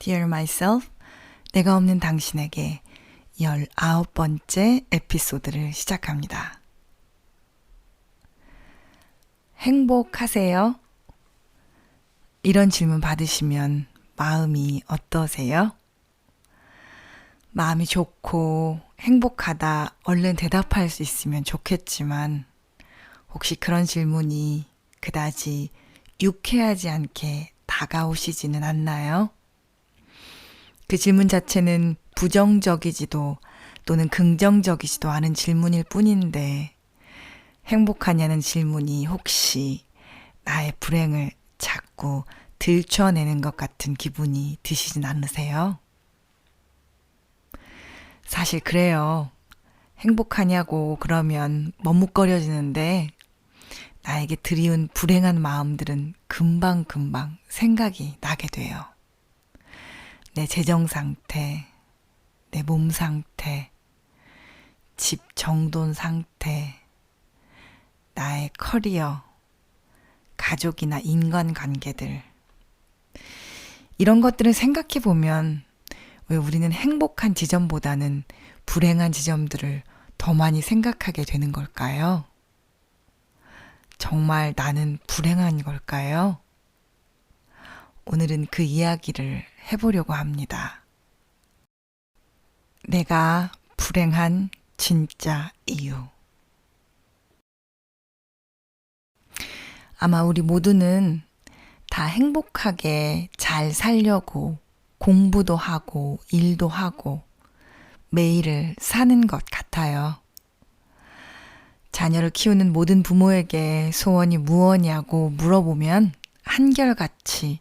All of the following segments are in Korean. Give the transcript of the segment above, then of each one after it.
Dear Myself, 내가 없는 당신에게 19번째 에피소드를 시작합니다. 행복하세요? 이런 질문 받으시면 마음이 어떠세요? 마음이 좋고 행복하다 얼른 대답할 수 있으면 좋겠지만 혹시 그런 질문이 그다지 유쾌하지 않게 다가오시지는 않나요? 그 질문 자체는 부정적이지도 또는 긍정적이지도 않은 질문일 뿐인데 행복하냐는 질문이 혹시 나의 불행을 자꾸 들춰내는 것 같은 기분이 드시진 않으세요? 사실 그래요. 행복하냐고 그러면 머뭇거려지는데 나에게 드리운 불행한 마음들은 금방금방 생각이 나게 돼요. 내 재정 상태, 내 몸 상태, 집 정돈 상태, 나의 커리어, 가족이나 인간관계들. 이런 것들을 생각해 보면 왜 우리는 행복한 지점보다는 불행한 지점들을 더 많이 생각하게 되는 걸까요? 정말 나는 불행한 걸까요? 오늘은 그 이야기를 해보려고 합니다. 내가 불행한 진짜 이유. 아마 우리 모두는 다 행복하게 잘 살려고 공부도 하고 일도 하고 매일을 사는 것 같아요. 자녀를 키우는 모든 부모에게 소원이 무엇이냐고 물어보면 한결같이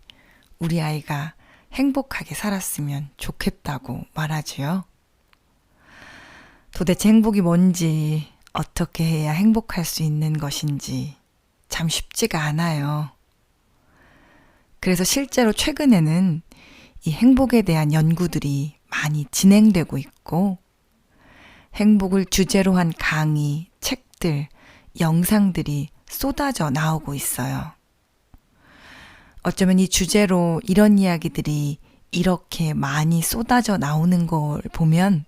우리 아이가 행복하게 살았으면 좋겠다고 말하지요. 도대체 행복이 뭔지, 어떻게 해야 행복할 수 있는 것인지 참 쉽지가 않아요. 그래서 실제로 최근에는 이 행복에 대한 연구들이 많이 진행되고 있고 행복을 주제로 한 강의, 책들, 영상들이 쏟아져 나오고 있어요. 어쩌면 이 주제로 이런 이야기들이 이렇게 많이 쏟아져 나오는 걸 보면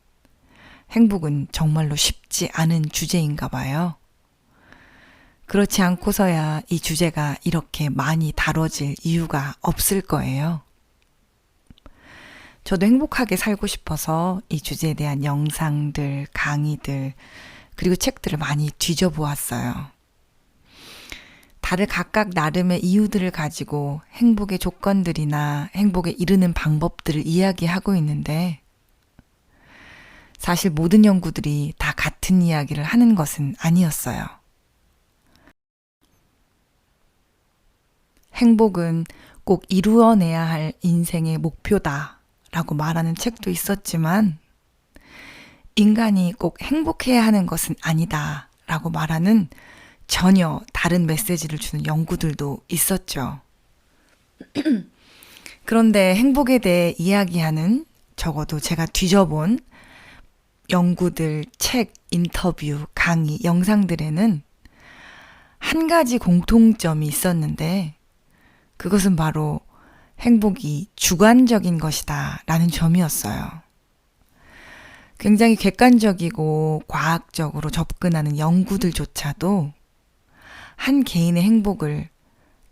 행복은 정말로 쉽지 않은 주제인가 봐요. 그렇지 않고서야 이 주제가 이렇게 많이 다뤄질 이유가 없을 거예요. 저도 행복하게 살고 싶어서 이 주제에 대한 영상들, 강의들, 그리고 책들을 많이 뒤져보았어요. 다들 각각 나름의 이유들을 가지고 행복의 조건들이나 행복에 이르는 방법들을 이야기하고 있는데 사실 모든 연구들이 다 같은 이야기를 하는 것은 아니었어요. 행복은 꼭 이루어내야 할 인생의 목표다 라고 말하는 책도 있었지만 인간이 꼭 행복해야 하는 것은 아니다 라고 말하는 전혀 다른 메시지를 주는 연구들도 있었죠. 그런데 행복에 대해 이야기하는 적어도 제가 뒤져본 연구들, 책, 인터뷰, 강의, 영상들에는 한 가지 공통점이 있었는데 그것은 바로 행복이 주관적인 것이다 라는 점이었어요. 굉장히 객관적이고 과학적으로 접근하는 연구들조차도 한 개인의 행복을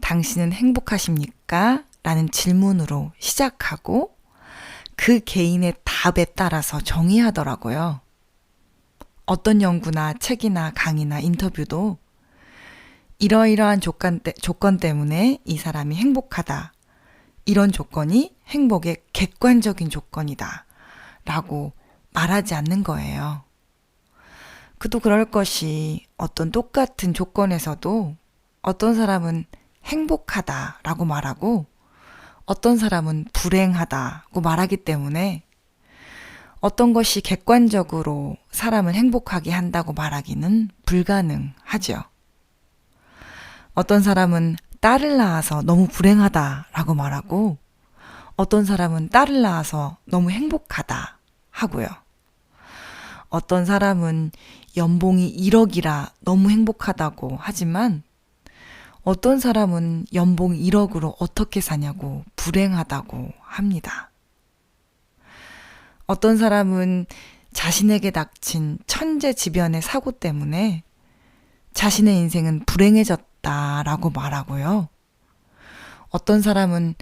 당신은 행복하십니까? 라는 질문으로 시작하고 그 개인의 답에 따라서 정의하더라고요. 어떤 연구나 책이나 강의나 인터뷰도 이러이러한 조건 때문에 이 사람이 행복하다. 이런 조건이 행복의 객관적인 조건이다. 라고 말하지 않는 거예요. 그도 그럴 것이 어떤 똑같은 조건에서도 어떤 사람은 행복하다라고 말하고 어떤 사람은 불행하다고 말하기 때문에 어떤 것이 객관적으로 사람을 행복하게 한다고 말하기는 불가능하죠. 어떤 사람은 딸을 낳아서 너무 불행하다라고 말하고 어떤 사람은 딸을 낳아서 너무 행복하다 하고요. 어떤 사람은 연봉이 1억이라 너무 행복하다고 하지만 어떤 사람은 연봉 1억으로 어떻게 사냐고 불행하다고 합니다. 어떤 사람은 자신에게 닥친 천재지변의 사고 때문에 자신의 인생은 불행해졌다라고 말하고요. 어떤 사람은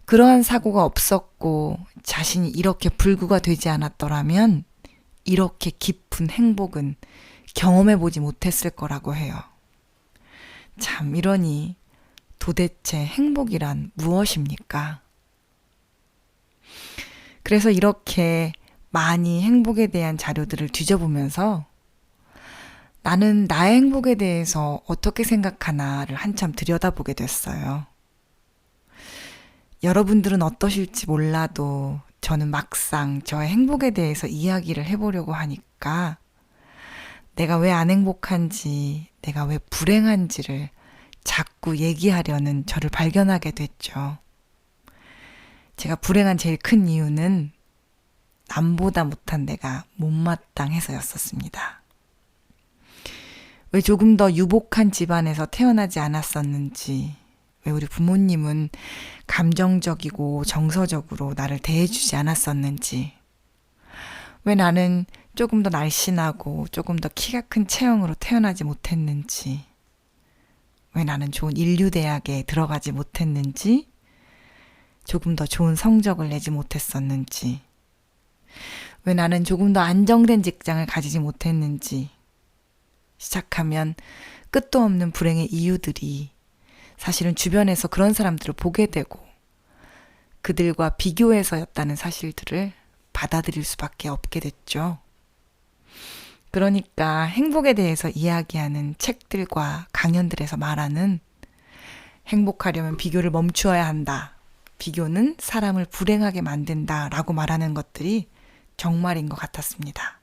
그러한 사고가 없었고 자신이 이렇게 불구가 되지 않았더라면 이렇게 깊은 행복은 경험해보지 못했을 거라고 해요. 참 이러니 도대체 행복이란 무엇입니까? 그래서 이렇게 많이 행복에 대한 자료들을 뒤져보면서 나는 나의 행복에 대해서 어떻게 생각하나를 한참 들여다보게 됐어요. 여러분들은 어떠실지 몰라도 저는 막상 저의 행복에 대해서 이야기를 해보려고 하니까 내가 왜 안 행복한지, 내가 왜 불행한지를 자꾸 얘기하려는 저를 발견하게 됐죠. 제가 불행한 제일 큰 이유는 남보다 못한 내가 못마땅해서였었습니다. 왜 조금 더 유복한 집안에서 태어나지 않았었는지, 왜 우리 부모님은 감정적이고 정서적으로 나를 대해주지 않았었는지, 왜 나는 조금 더 날씬하고 조금 더 키가 큰 체형으로 태어나지 못했는지, 왜 나는 좋은 인류대학에 들어가지 못했는지, 조금 더 좋은 성적을 내지 못했었는지, 왜 나는 조금 더 안정된 직장을 가지지 못했는지, 시작하면 끝도 없는 불행의 이유들이 사실은 주변에서 그런 사람들을 보게 되고 그들과 비교해서였다는 사실들을 받아들일 수밖에 없게 됐죠. 그러니까 행복에 대해서 이야기하는 책들과 강연들에서 말하는 행복하려면 비교를 멈추어야 한다. 비교는 사람을 불행하게 만든다 라고 말하는 것들이 정말인 것 같았습니다.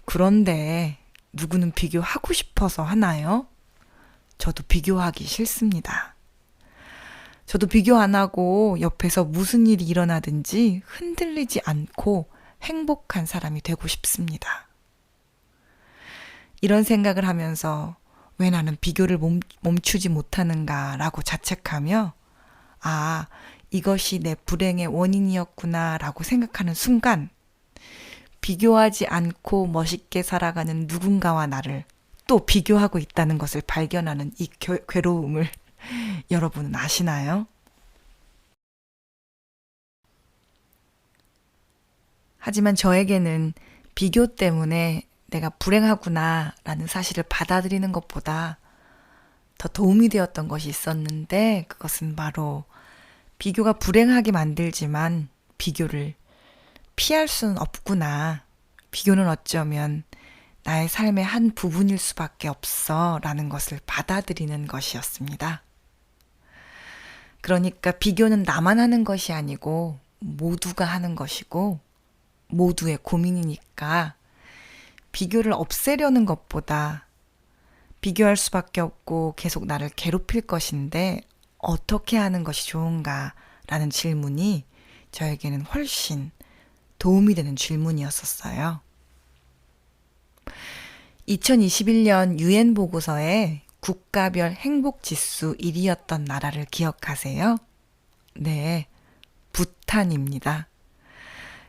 그런데 누구는 비교하고 싶어서 하나요? 저도 비교하기 싫습니다. 저도 비교 안 하고 옆에서 무슨 일이 일어나든지 흔들리지 않고 행복한 사람이 되고 싶습니다. 이런 생각을 하면서 왜 나는 비교를 멈추지 못하는가라고 자책하며 이것이 내 불행의 원인이었구나 라고 생각하는 순간 비교하지 않고 멋있게 살아가는 누군가와 나를 또 비교하고 있다는 것을 발견하는 이 괴로움을 여러분은 아시나요? 하지만 저에게는 비교 때문에 내가 불행하구나 라는 사실을 받아들이는 것보다 더 도움이 되었던 것이 있었는데 그것은 바로 비교가 불행하게 만들지만 비교를 피할 수는 없구나. 비교는 어쩌면 나의 삶의 한 부분일 수밖에 없어 라는 것을 받아들이는 것이었습니다. 그러니까 비교는 나만 하는 것이 아니고 모두가 하는 것이고 모두의 고민이니까 비교를 없애려는 것보다 비교할 수밖에 없고 계속 나를 괴롭힐 것인데 어떻게 하는 것이 좋은가 라는 질문이 저에게는 훨씬 도움이 되는 질문이었었어요. 2021년 유엔 보고서에 국가별 행복지수 1위였던 나라를 기억하세요? 네, 부탄입니다.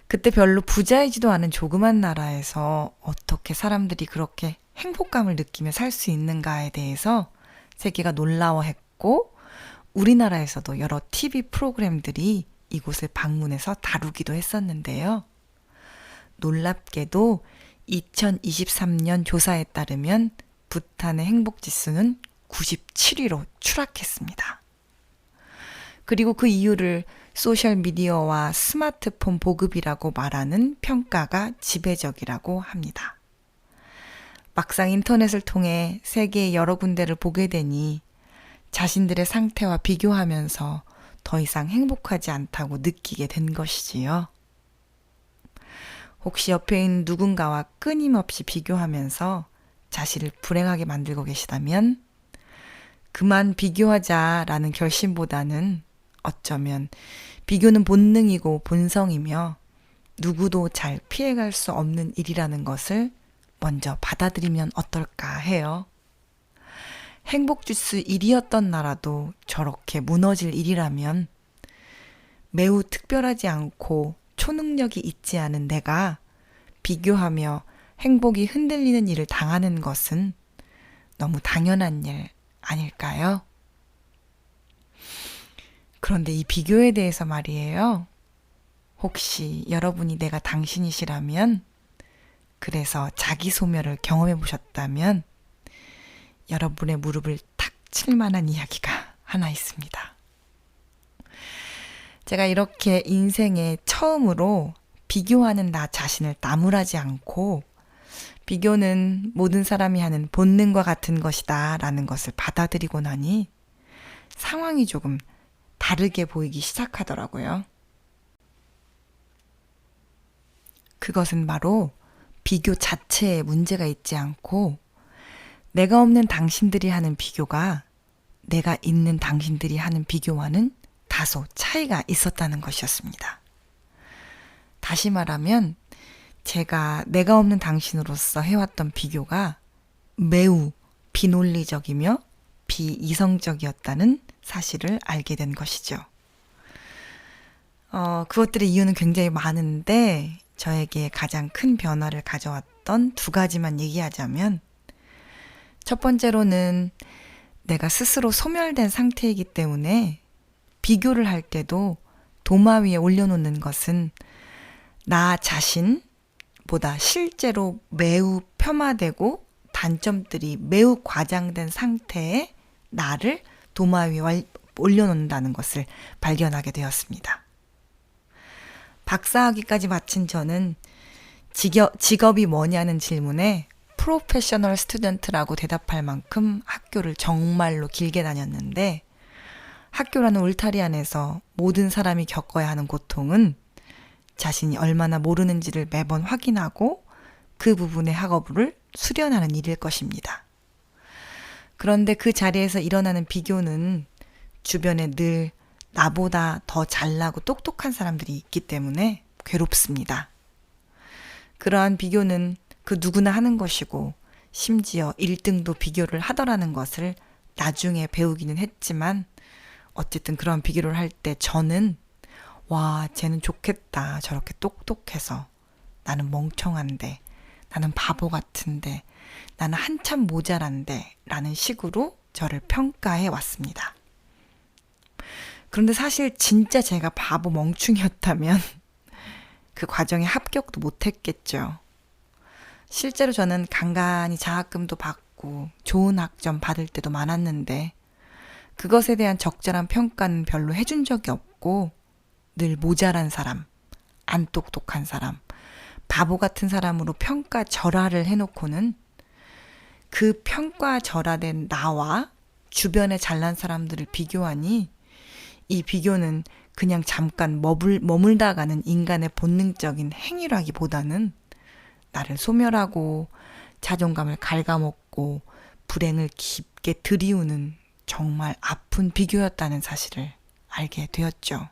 그때 별로 부자이지도 않은 조그만 나라에서 어떻게 사람들이 그렇게 행복감을 느끼며 살 수 있는가에 대해서 세계가 놀라워했고 우리나라에서도 여러 TV 프로그램들이 이곳을 방문해서 다루기도 했었는데요. 놀랍게도 2023년 조사에 따르면 부탄의 행복지수는 97위로 추락했습니다. 그리고 그 이유를 소셜미디어와 스마트폰 보급이라고 말하는 평가가 지배적이라고 합니다. 막상 인터넷을 통해 세계의 여러 군데를 보게 되니 자신들의 상태와 비교하면서 더 이상 행복하지 않다고 느끼게 된 것이지요. 혹시 옆에 있는 누군가와 끊임없이 비교하면서 자신을 불행하게 만들고 계시다면 그만 비교하자라는 결심보다는 어쩌면 비교는 본능이고 본성이며 누구도 잘 피해갈 수 없는 일이라는 것을 먼저 받아들이면 어떨까 해요. 행복지수 1위였던 나라도 저렇게 무너질 일이라면 매우 특별하지 않고 초능력이 있지 않은 내가 비교하며 행복이 흔들리는 일을 당하는 것은 너무 당연한 일 아닐까요? 그런데 이 비교에 대해서 말이에요. 혹시 여러분이 내가 당신이시라면, 그래서 자기 소멸을 경험해 보셨다면 여러분의 무릎을 탁 칠 만한 이야기가 하나 있습니다. 제가 이렇게 인생에 처음으로 비교하는 나 자신을 나무라지 않고 비교는 모든 사람이 하는 본능과 같은 것이다 라는 것을 받아들이고 나니 상황이 조금 다르게 보이기 시작하더라고요. 그것은 바로 비교 자체에 문제가 있지 않고 내가 없는 당신들이 하는 비교가 내가 있는 당신들이 하는 비교와는 다소 차이가 있었다는 것이었습니다. 다시 말하면 제가 내가 없는 당신으로서 해왔던 비교가 매우 비논리적이며 비이성적이었다는 사실을 알게 된 것이죠. 그것들의 이유는 굉장히 많은데 저에게 가장 큰 변화를 가져왔던 두 가지만 얘기하자면, 첫 번째로는 내가 스스로 소멸된 상태이기 때문에 비교를 할 때도 도마 위에 올려놓는 것은 나 자신보다 실제로 매우 폄하되고 단점들이 매우 과장된 상태의 나를 도마 위에 올려놓는다는 것을 발견하게 되었습니다. 박사학위까지 마친 저는 직업이 뭐냐는 질문에 프로페셔널 스튜던트라고 대답할 만큼 학교를 정말로 길게 다녔는데, 학교라는 울타리 안에서 모든 사람이 겪어야 하는 고통은 자신이 얼마나 모르는지를 매번 확인하고 그 부분의 학업을 수련하는 일일 것입니다. 그런데 그 자리에서 일어나는 비교는 주변에 늘 나보다 더 잘나고 똑똑한 사람들이 있기 때문에 괴롭습니다. 그러한 비교는 그 누구나 하는 것이고 심지어 1등도 비교를 하더라는 것을 나중에 배우기는 했지만, 어쨌든 그런 비교를 할 때 저는 와, 쟤는 좋겠다. 저렇게 똑똑해서. 나는 멍청한데, 나는 바보 같은데, 나는 한참 모자란데 라는 식으로 저를 평가해 왔습니다. 그런데 사실 진짜 제가 바보 멍충이었다면 그 과정에 합격도 못했겠죠. 실제로 저는 간간히 장학금도 받고 좋은 학점 받을 때도 많았는데 그것에 대한 적절한 평가는 별로 해준 적이 없고 늘 모자란 사람, 안 똑똑한 사람, 바보 같은 사람으로 평가절하를 해놓고는 그 평가절하된 나와 주변에 잘난 사람들을 비교하니 이 비교는 그냥 잠깐 머물다 가는 인간의 본능적인 행위라기보다는 나를 소멸하고 자존감을 갉아먹고 불행을 깊게 들이우는 정말 아픈 비교였다는 사실을 알게 되었죠.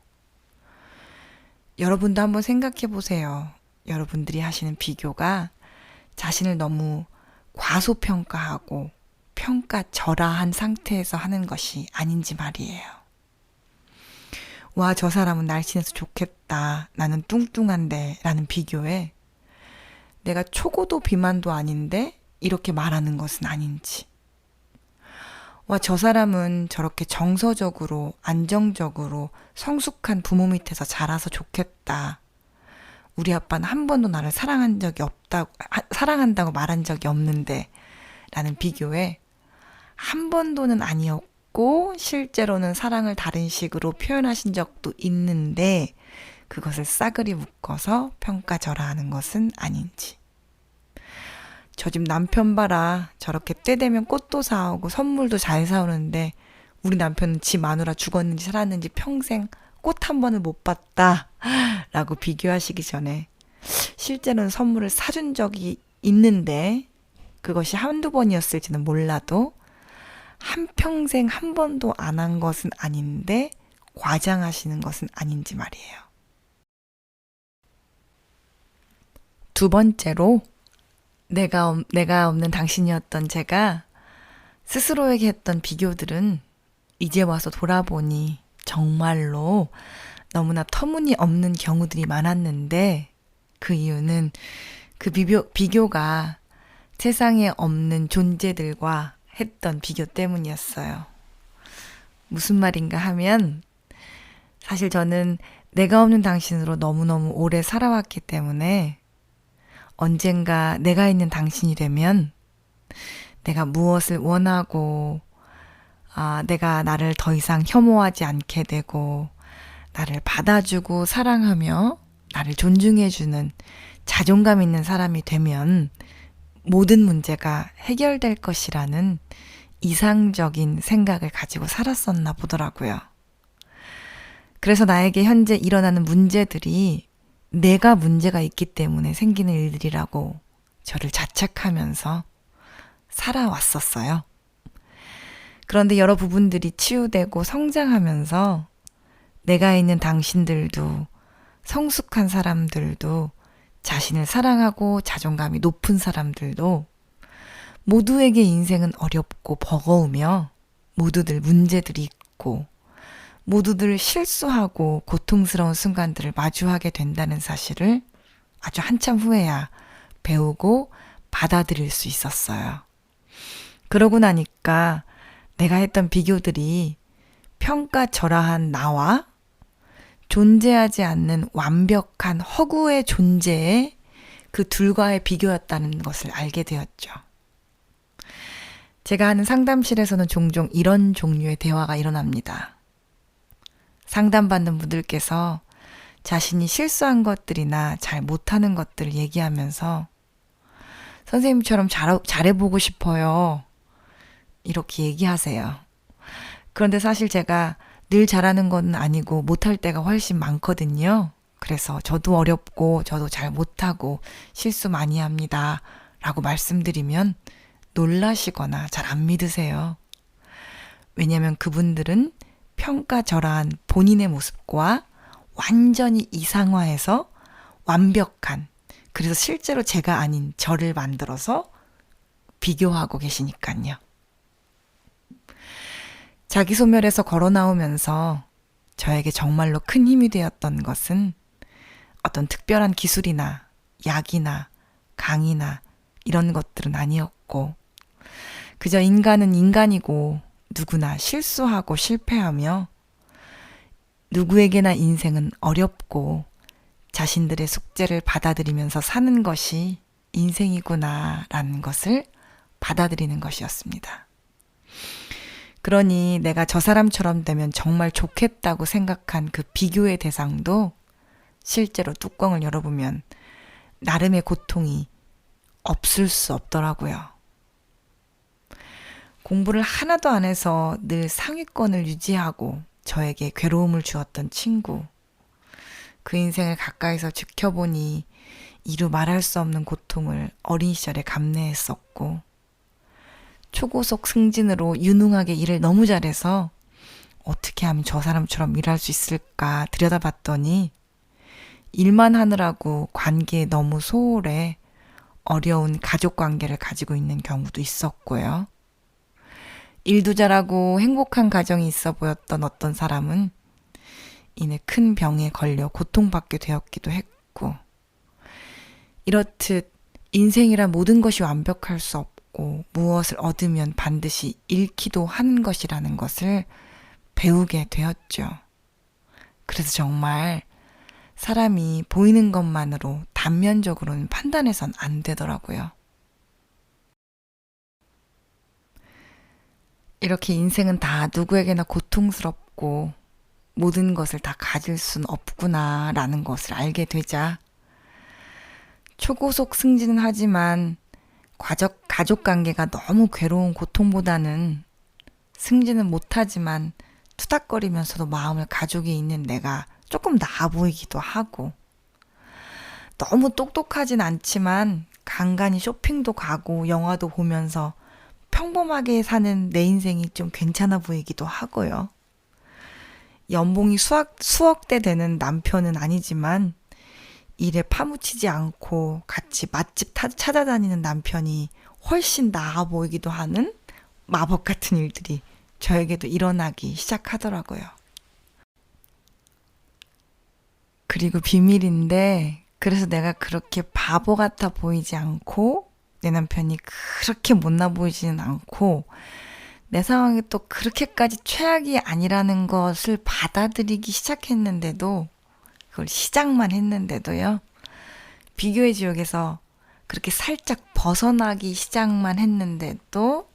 여러분도 한번 생각해 보세요. 여러분들이 하시는 비교가 자신을 너무 과소평가하고 평가절하한 상태에서 하는 것이 아닌지 말이에요. 와, 저 사람은 날씬해서 좋겠다. 나는 뚱뚱한데 라는 비교에 내가 초고도 비만도 아닌데 이렇게 말하는 것은 아닌지. 와, 저 사람은 저렇게 정서적으로 안정적으로 성숙한 부모 밑에서 자라서 좋겠다. 우리 아빠는 한 번도 나를 사랑한다고 말한 적이 없는데 라는 비교에 한 번도는 아니었고 실제로는 사랑을 다른 식으로 표현하신 적도 있는데 그것을 싸그리 묶어서 평가절하하는 것은 아닌지. 저 집 남편 봐라. 저렇게 때 되면 꽃도 사오고 선물도 잘 사오는데 우리 남편은 지 마누라 죽었는지 살았는지 평생 꽃 한 번을 못 봤다 라고 비교하시기 전에 실제로는 선물을 사준 적이 있는데 그것이 한두 번이었을지는 몰라도 한평생 한 번도 안 한 것은 아닌데 과장하시는 것은 아닌지 말이에요. 두 번째로 내가 없는 당신이었던 제가 스스로에게 했던 비교들은 이제 와서 돌아보니 정말로 너무나 터무니없는 경우들이 많았는데 그 이유는 그 비교가 세상에 없는 존재들과 했던 비교 때문이었어요. 무슨 말인가 하면 사실 저는 내가 없는 당신으로 너무너무 오래 살아왔기 때문에 언젠가 내가 있는 당신이 되면 내가 무엇을 원하고 내가 나를 더 이상 혐오하지 않게 되고 나를 받아주고 사랑하며 나를 존중해주는 자존감 있는 사람이 되면 모든 문제가 해결될 것이라는 이상적인 생각을 가지고 살았었나 보더라고요. 그래서 나에게 현재 일어나는 문제들이 내가 문제가 있기 때문에 생기는 일들이라고 저를 자책하면서 살아왔었어요. 그런데 여러 부분들이 치유되고 성장하면서 내가 있는 당신들도 성숙한 사람들도 자신을 사랑하고 자존감이 높은 사람들도 모두에게 인생은 어렵고 버거우며 모두들 문제들이 있고 모두들 실수하고 고통스러운 순간들을 마주하게 된다는 사실을 아주 한참 후에야 배우고 받아들일 수 있었어요. 그러고 나니까 내가 했던 비교들이 평가절하한 나와 존재하지 않는 완벽한 허구의 존재의 그 둘과의 비교였다는 것을 알게 되었죠. 제가 하는 상담실에서는 종종 이런 종류의 대화가 일어납니다. 상담받는 분들께서 자신이 실수한 것들이나 잘 못하는 것들을 얘기하면서 선생님처럼 잘해보고 싶어요. 이렇게 얘기하세요. 그런데 사실 제가 늘 잘하는 건 아니고 못할 때가 훨씬 많거든요. 그래서 저도 어렵고 저도 잘 못하고 실수 많이 합니다. 라고 말씀드리면 놀라시거나 잘 안 믿으세요. 왜냐하면 그분들은 평가절하한 본인의 모습과 완전히 이상화해서 완벽한, 그래서 실제로 제가 아닌 저를 만들어서 비교하고 계시니까요. 자기 소멸에서 걸어 나오면서 저에게 정말로 큰 힘이 되었던 것은 어떤 특별한 기술이나 약이나 강의나 이런 것들은 아니었고 그저 인간은 인간이고 누구나 실수하고 실패하며 누구에게나 인생은 어렵고 자신들의 숙제를 받아들이면서 사는 것이 인생이구나라는 것을 받아들이는 것이었습니다. 그러니 내가 저 사람처럼 되면 정말 좋겠다고 생각한 그 비교의 대상도 실제로 뚜껑을 열어보면 나름의 고통이 없을 수 없더라고요. 공부를 하나도 안 해서 늘 상위권을 유지하고 저에게 괴로움을 주었던 친구. 그 인생을 가까이서 지켜보니 이루 말할 수 없는 고통을 어린 시절에 감내했었고 초고속 승진으로 유능하게 일을 너무 잘해서 어떻게 하면 저 사람처럼 일할 수 있을까 들여다봤더니 일만 하느라고 관계에 너무 소홀해 어려운 가족 관계를 가지고 있는 경우도 있었고요. 일도 잘하고 행복한 가정이 있어 보였던 어떤 사람은 이내 큰 병에 걸려 고통받게 되었기도 했고 이렇듯 인생이란 모든 것이 완벽할 수 없고 무엇을 얻으면 반드시 잃기도 하는 것이라는 것을 배우게 되었죠. 그래서 정말 사람이 보이는 것만으로 단면적으로는 판단해선 안 되더라고요. 이렇게 인생은 다 누구에게나 고통스럽고 모든 것을 다 가질 순 없구나라는 것을 알게 되자 초고속 승진은 하지만 가족 관계가 너무 괴로운 고통보다는 승진은 못하지만 투닥거리면서도 마음을 가족이 있는 내가 조금 나아 보이기도 하고 너무 똑똑하진 않지만 간간히 쇼핑도 가고 영화도 보면서 평범하게 사는 내 인생이 좀 괜찮아 보이기도 하고요. 연봉이 수억대 되는 남편은 아니지만 일에 파묻히지 않고 같이 맛집 찾아다니는 남편이 훨씬 나아 보이기도 하는 마법 같은 일들이 저에게도 일어나기 시작하더라고요. 그리고 비밀인데, 그래서 내가 그렇게 바보 같아 보이지 않고, 내 남편이 그렇게 못나 보이지는 않고, 내 상황이 또 그렇게까지 최악이 아니라는 것을 받아들이기 시작했는데도, 그걸 시작만 했는데도요, 비교의 지옥에서 그렇게 살짝 벗어나기 시작만 했는데도,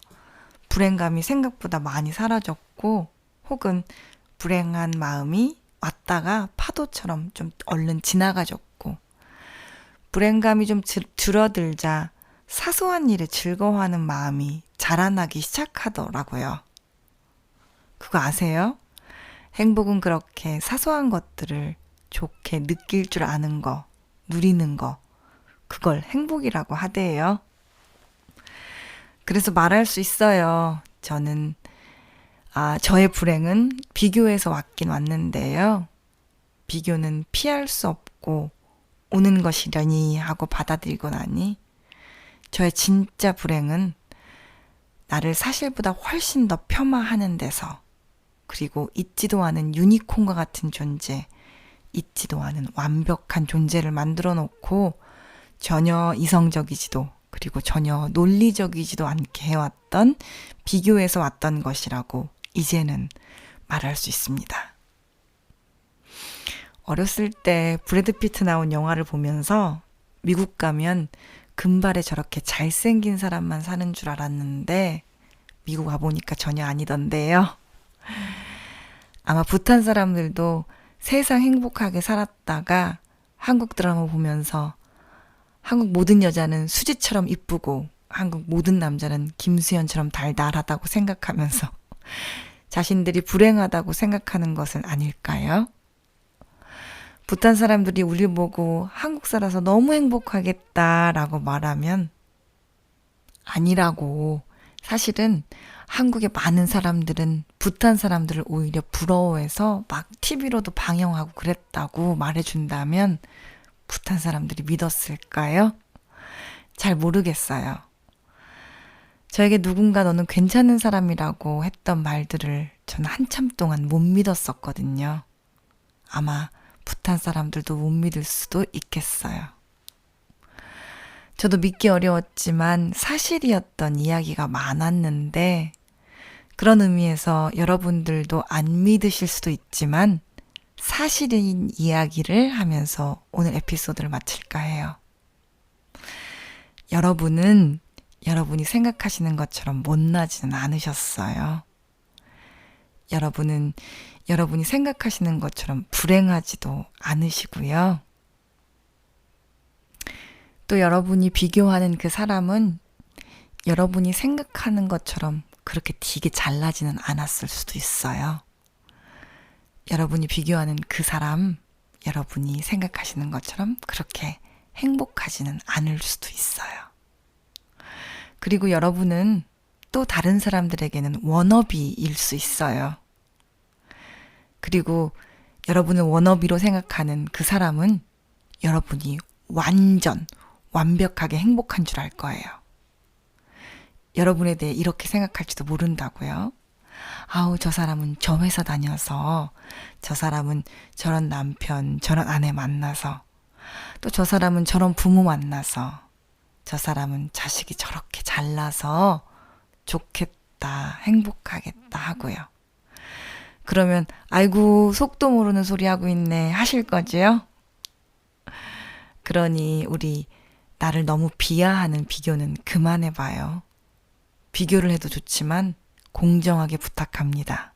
불행감이 생각보다 많이 사라졌고, 혹은 불행한 마음이 왔다가 파도처럼 좀 얼른 지나가졌고, 불행감이 좀 줄어들자 사소한 일에 즐거워하는 마음이 자라나기 시작하더라고요. 그거 아세요? 행복은 그렇게 사소한 것들을 좋게 느낄 줄 아는 거, 누리는 거, 그걸 행복이라고 하대요. 그래서 말할 수 있어요. 저의 불행은 비교에서 왔긴 왔는데요. 비교는 피할 수 없고 오는 것이려니 하고 받아들이고 나니 저의 진짜 불행은 나를 사실보다 훨씬 더 폄하하는 데서, 그리고 있지도 않은 유니콘과 같은 존재, 있지도 않은 완벽한 존재를 만들어 놓고 전혀 이성적이지도 그리고 전혀 논리적이지도 않게 해왔던 비교에서 왔던 것이라고 이제는 말할 수 있습니다. 어렸을 때 브래드 피트 나온 영화를 보면서 미국 가면 금발에 저렇게 잘생긴 사람만 사는 줄 알았는데 미국 와보니까 전혀 아니던데요. 아마 부탄 사람들도 세상 행복하게 살았다가 한국 드라마 보면서 한국 모든 여자는 수지처럼 이쁘고 한국 모든 남자는 김수현처럼 달달하다고 생각하면서 자신들이 불행하다고 생각하는 것은 아닐까요? 부탄 사람들이 우리 보고 한국 살아서 너무 행복하겠다라고 말하면 아니라고, 사실은 한국의 많은 사람들은 부탄 사람들을 오히려 부러워해서 막 TV로도 방영하고 그랬다고 말해준다면 부탄 사람들이 믿었을까요? 잘 모르겠어요. 저에게 누군가 너는 괜찮은 사람이라고 했던 말들을 저는 한참 동안 못 믿었었거든요. 아마 부탄 사람들도 못 믿을 수도 있겠어요. 저도 믿기 어려웠지만 사실이었던 이야기가 많았는데, 그런 의미에서 여러분들도 안 믿으실 수도 있지만 사실인 이야기를 하면서 오늘 에피소드를 마칠까 해요. 여러분은 여러분이 생각하시는 것처럼 못나지는 않으셨어요. 여러분은 여러분이 생각하시는 것처럼 불행하지도 않으시고요. 또 여러분이 비교하는 그 사람은 여러분이 생각하는 것처럼 그렇게 되게 잘나지는 않았을 수도 있어요. 여러분이 비교하는 그 사람, 여러분이 생각하시는 것처럼 그렇게 행복하지는 않을 수도 있어요. 그리고 여러분은 또 다른 사람들에게는 워너비일 수 있어요. 그리고 여러분을 워너비로 생각하는 그 사람은 여러분이 완전 완벽하게 행복한 줄 알 거예요. 여러분에 대해 이렇게 생각할지도 모른다고요. 아우, 저 사람은 저 회사 다녀서, 저 사람은 저런 남편, 저런 아내 만나서, 또 저 사람은 저런 부모 만나서, 저 사람은 자식이 저렇게 잘나서 좋겠다, 행복하겠다 하고요. 그러면 아이고 속도 모르는 소리 하고 있네 하실 거지요? 그러니 우리 나를 너무 비하하는 비교는 그만해봐요. 비교를 해도 좋지만 공정하게 부탁합니다.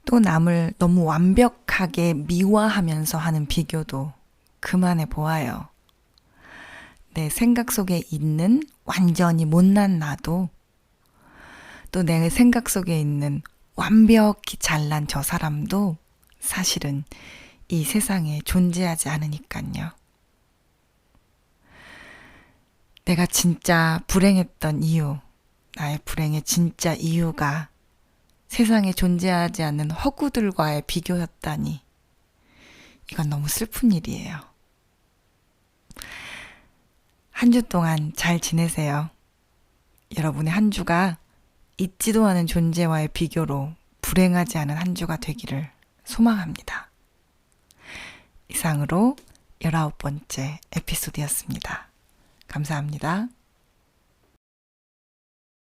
또 남을 너무 완벽하게 미화하면서 하는 비교도 그만해 보아요. 내 생각 속에 있는 완전히 못난 나도, 또 내 생각 속에 있는 완벽히 잘난 저 사람도 사실은 이 세상에 존재하지 않으니까요. 내가 진짜 불행했던 이유, 나의 불행의 진짜 이유가 세상에 존재하지 않는 허구들과의 비교였다니, 이건 너무 슬픈 일이에요. 한 주 동안 잘 지내세요. 여러분의 한 주가 있지도 않은 존재와의 비교로 불행하지 않은 한 주가 되기를 소망합니다. 이상으로 19번째 에피소드였습니다. 감사합니다.